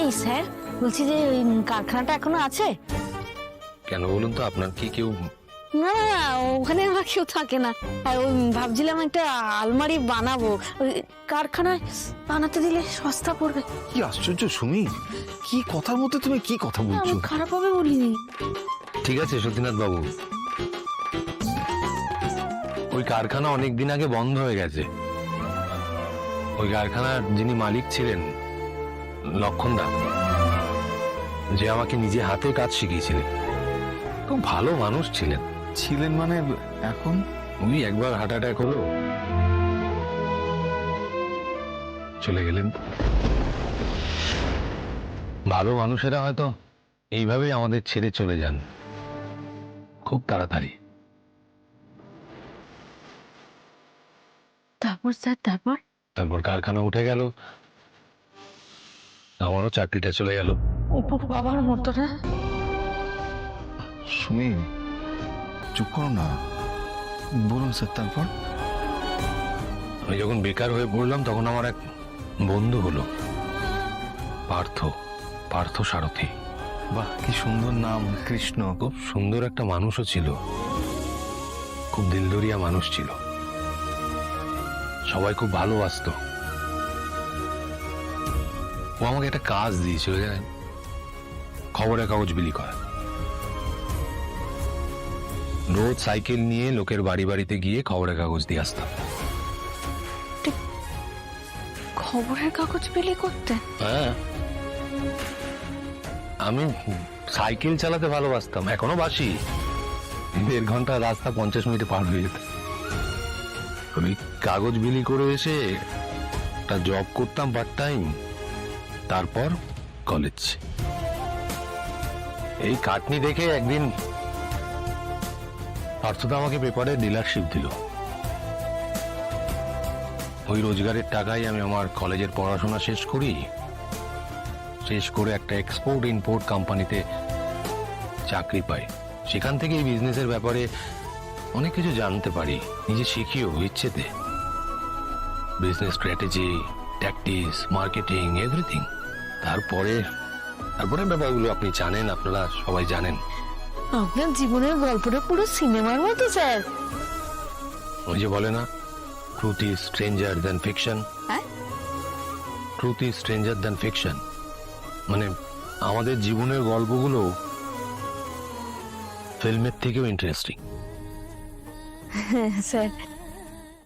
এই স্যার, বলছি যে ওই কারখানাটা এখনো আছে? কেন বলুন তো, আপনার কি কেউ? না না না, ওখানে আমার কেউ থাকে না। আর ওই ভাবছিলাম একটা আলমারি বানাবো, ওই কারখানায় বানাতে দিলে সস্তা পড়বে। কি আশ্চর্য সুমি, কি কথার মধ্যে তুমি কি কথা বলছো? আমি খারাপ হবে বলিনি। ঠিক আছে সতীনাথ বাবু, ওই কারখানা অনেকদিন আগে বন্ধ হয়ে গেছে। ওই কারখানার যিনি মালিক ছিলেন লক্ষণদা, যে আমাকে নিজে হাতে কাজ শিখিয়েছিলেন, খুব ভালো মানুষ ছিলেন। ছিলেন মানে এখন? উনি একবার হার্ট অ্যাটাক হলো, চলে গেলেন। ভালো মানুষেরা হয়তো এইভাবেই আমাদের ছেড়ে চলে যান, খুব তাড়াতাড়ি। তারপর স্যার, তারপর? তারপর কারখানা উঠে গেল, আমারও চাকরিটা চলে গেল। বাবার মতো না। সুমি চুপ করো না, বলুন স্যার তারপর? আমি যখন বেকার হয়ে পড়লাম তখন আমার এক বন্ধু হলো, পার্থ, পার্থ সারথী। বাহ, কি সুন্দর নাম, কৃষ্ণ। খুব সুন্দর একটা মানুষও ছিল, খুব দিলদরিয়া মানুষ ছিল, সবাই খুব ভালোবাসতো। ও আমাকে একটা কাজ দিয়েছিল জানেন, খবরের কাগজ বিলি করা। রোজ সাইকেল নিয়ে লোকের বাড়ি বাড়িতে গিয়ে খবরের কাগজ দিয়ে আসতাম। খবরের কাগজ বিলি করতে? হ্যাঁ, আমি সাইকেল চালাতে ভালোবাসতাম, এখনো বাসি। 1.5 ঘন্টা রাস্তা 50 মিনিটে পার হয়ে যেত। আমি কাগজ বিলি করে এসে একটা জব করতাম পার্ট টাইম, তারপর কলেজ। এই খাটনি দেখে একদিন পার্থদা আমাকে পেপারে ডিলারশিপ দিল। ওই রোজগারের টাকায় আমি আমার কলেজের পড়াশোনা শেষ করি, শেষ করে একটা এক্সপোর্ট ইম্পোর্ট কোম্পানিতে চাকরি পাই। সেখান থেকে এই বিজনেসের ব্যাপারে অনেক কিছু জানতে পারি, নিজে শিখিও ইচ্ছেতে। Business strategy, tactics, marketing, everything. তারপরে ব্যাপারগুলো আপনি জানেন, আপনারা সবাই জানেন। আপনার জীবনের গল্পটা পুরো সিনেমার মতো স্যার। ওই যে বলে না, truth is stranger than fiction. হ্যাঁ? Truth is stranger than fiction, মানে আমাদের জীবনের গল্পগুলো ফিল্মের থেকেও ইন্টারেস্টিং। স্যার